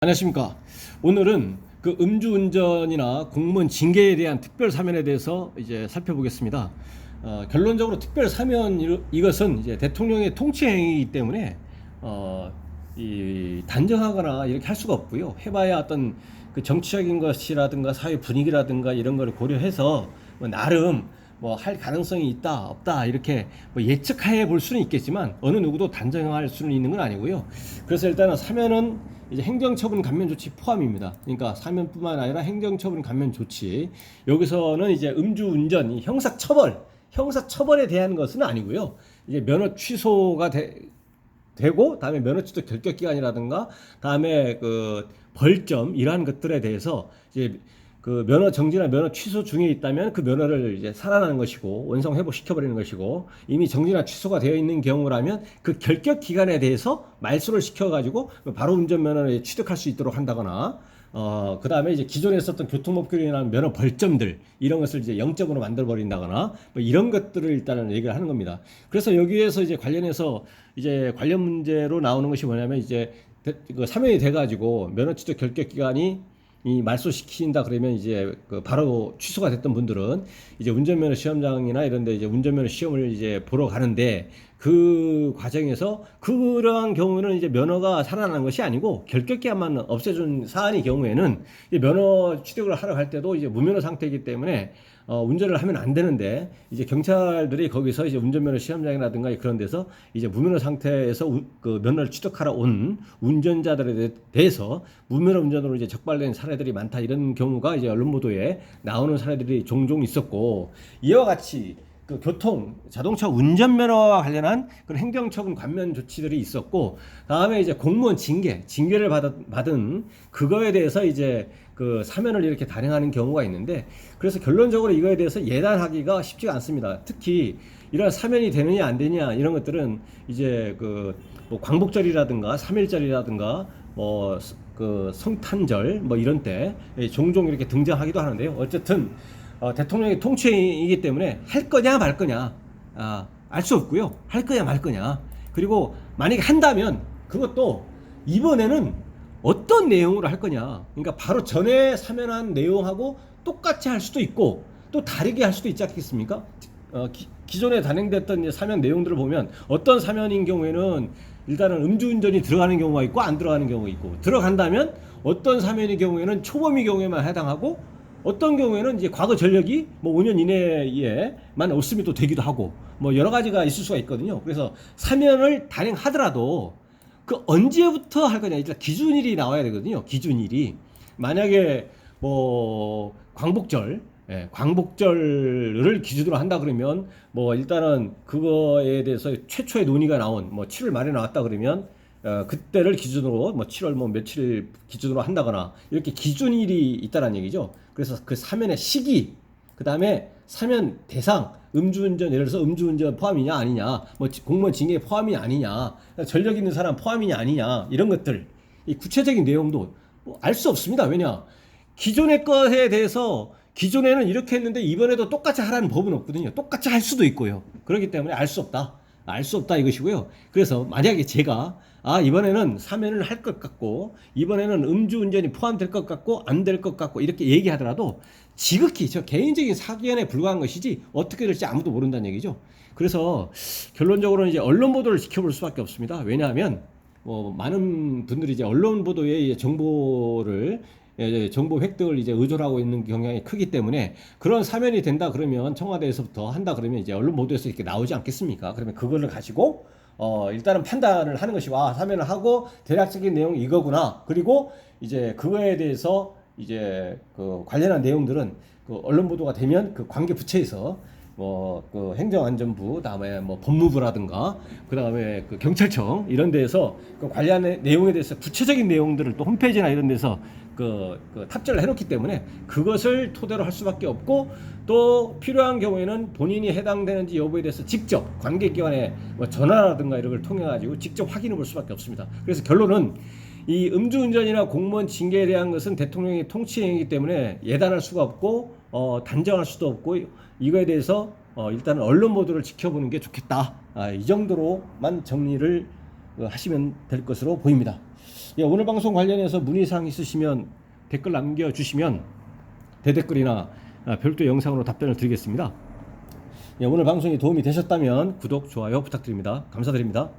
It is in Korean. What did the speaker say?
안녕하십니까. 오늘은 그 음주운전이나 공무원 징계에 대한 특별 사면에 대해서 이제 살펴보겠습니다. 결론적으로 특별 사면 이것은 이제 대통령의 통치 행위이기 때문에 이 단정하거나 이렇게 할 수가 없고요. 해봐야 어떤 그 정치적인 것이라든가 사회 분위기라든가 이런 거를 고려해서 뭐 나름 뭐 할 가능성이 있다 없다 이렇게 뭐 예측해 볼 수는 있겠지만 어느 누구도 단정할 수는 있는 건 아니고요. 그래서 일단은 사면은 이제 행정처분 감면 조치 포함입니다. 그러니까 사면뿐만 아니라 행정처분 감면 조치. 여기서는 이제 음주운전, 이 형사처벌에 대한 것은 아니고요. 이제 면허 취소가 되고 다음에 면허 취소 결격 기간이라든가 다음에 그 벌점 이러한 것들에 대해서 이제 그 면허 정지나 면허 취소 중에 있다면 그 면허를 이제 살아나는 것이고 원상 회복시켜버리는 것이고, 이미 정지나 취소가 되어 있는 경우라면 그 결격 기간에 대해서 말소를 시켜가지고 바로 운전면허를 취득할 수 있도록 한다거나, 그 다음에 이제 기존에 있었던 교통법규로 인한 면허 벌점들 이런 것을 이제 0점으로 만들어 버린다거나 뭐 이런 것들을 일단은 얘기를 하는 겁니다. 그래서 여기에서 이제 관련해서 이제 관련 문제로 나오는 것이 뭐냐면 이제 그 사면이 돼가지고 면허 취득 결격 기간이 이 말소시킨다 그러면 이제 그 바로 취소가 됐던 분들은 이제 운전면허 시험장이나 이런 데 이제 운전면허 시험을 이제 보러 가는데, 그 과정에서 그러한 경우는 이제 면허가 살아나는 것이 아니고 결격기한만 없애준 사안의 경우에는 이제 면허 취득을 하러 갈 때도 이제 무면허 상태이기 때문에 운전을 하면 안 되는데, 이제 경찰들이 거기서 이제 운전면허 시험장이라든가 그런 데서 이제 무면허 상태에서 그 면허를 취득하러 온 운전자들에 대해서 무면허 운전으로 이제 적발된 사례들이 많다, 이런 경우가 이제 언론 보도에 나오는 사례들이 종종 있었고, 이와 같이 그 자동차 운전면허와 관련한 그런 행정처분 감면 조치들이 있었고, 다음에 이제 공무원 징계를 받은 그거에 대해서 이제 그 사면을 이렇게 단행하는 경우가 있는데, 그래서 결론적으로 이거에 대해서 예단하기가 쉽지가 않습니다. 특히 이런 사면이 되느냐 안 되느냐 이런 것들은 이제 뭐 광복절이라든가 3.1절이라든가 뭐 그 성탄절 뭐 이런 때 종종 이렇게 등장하기도 하는데요. 어쨌든 대통령의 통치이기 때문에 할 거냐 말 거냐 알 수 없고요. 할 거냐 말 거냐, 그리고 만약에 한다면 그것도 이번에는 어떤 내용으로 할 거냐, 그러니까 바로 전에 사면한 내용하고 똑같이 할 수도 있고 또 다르게 할 수도 있지 않겠습니까? 기존에 단행됐던 사면 내용들을 보면 어떤 사면인 경우에는 일단은 음주운전이 들어가는 경우가 있고 안 들어가는 경우가 있고, 들어간다면 어떤 사면의 경우에는 초범의 경우에만 해당하고 어떤 경우에는 이제 과거 전력이 뭐 5년 이내에만 없으면 또 되기도 하고 뭐 여러 가지가 있을 수가 있거든요. 그래서 사면을 단행하더라도 그 언제부터 할 거냐, 일단 기준일이 나와야 되거든요. 기준일이 만약에 뭐 광복절을 기준으로 한다 그러면 뭐 일단은 그거에 대해서 최초의 논의가 나온 뭐 7월 말에 나왔다 그러면 그때를 기준으로 뭐 7월 뭐 며칠 기준으로 한다거나 이렇게 기준일이 있다는 얘기죠. 그래서 그 사면의 시기, 그 다음에 사면 대상, 음주운전, 예를 들어서 음주운전 포함이냐 아니냐, 뭐 공무원 징계 포함이 아니냐, 전력 있는 사람 포함이냐 아니냐, 이런 것들, 이 구체적인 내용도 알 수 없습니다. 왜냐, 기존의 것에 대해서 기존에는 이렇게 했는데 이번에도 똑같이 하라는 법은 없거든요. 똑같이 할 수도 있고요. 그렇기 때문에 알 수 없다 이것이고요. 그래서 만약에 제가 이번에는 사면을 할 것 같고 이번에는 음주운전이 포함될 것 같고 안 될 것 같고 이렇게 얘기하더라도 지극히 저 개인적인 사견에 불과한 것이지 어떻게 될지 아무도 모른다는 얘기죠. 그래서 결론적으로는 이제 언론 보도를 지켜볼 수밖에 없습니다. 왜냐하면 뭐 많은 분들이 이제 언론 보도에 정보 획득을 이제 의존하고 있는 경향이 크기 때문에, 그런 사면이 된다 그러면 청와대에서부터 한다 그러면 이제 언론 보도에서 이렇게 나오지 않겠습니까? 그러면 그거를 가지고 일단은 판단을 하는 것이고, 사면을 하고 대략적인 내용이 이거구나. 그리고 이제 그거에 대해서 이제 그 관련한 내용들은 그 언론 보도가 되면 그 관계 부처에서 그 행정안전부, 다음에 뭐 법무부라든가, 그 다음에 그 경찰청 이런 데에서 그 관련 내용에 대해서 구체적인 내용들을 또 홈페이지나 이런 데서 그 탑재를 해놓기 때문에 그것을 토대로 할 수밖에 없고, 또 필요한 경우에는 본인이 해당되는지 여부에 대해서 직접 관계기관에 뭐 전화라든가 이런 걸 통해 가지고 직접 확인해 볼 수밖에 없습니다. 그래서 결론은 이 음주운전이나 공무원 징계에 대한 것은 대통령의 통치행위이기 때문에 예단할 수가 없고 단정할 수도 없고, 이거에 대해서 일단은 언론 보도를 지켜보는 게 좋겠다. 이 정도로만 정리를 하시면 될 것으로 보입니다. 예, 오늘 방송 관련해서 문의사항 있으시면 댓글 남겨주시면 대댓글이나 별도 영상으로 답변을 드리겠습니다. 예, 오늘 방송이 도움이 되셨다면 구독, 좋아요 부탁드립니다. 감사드립니다.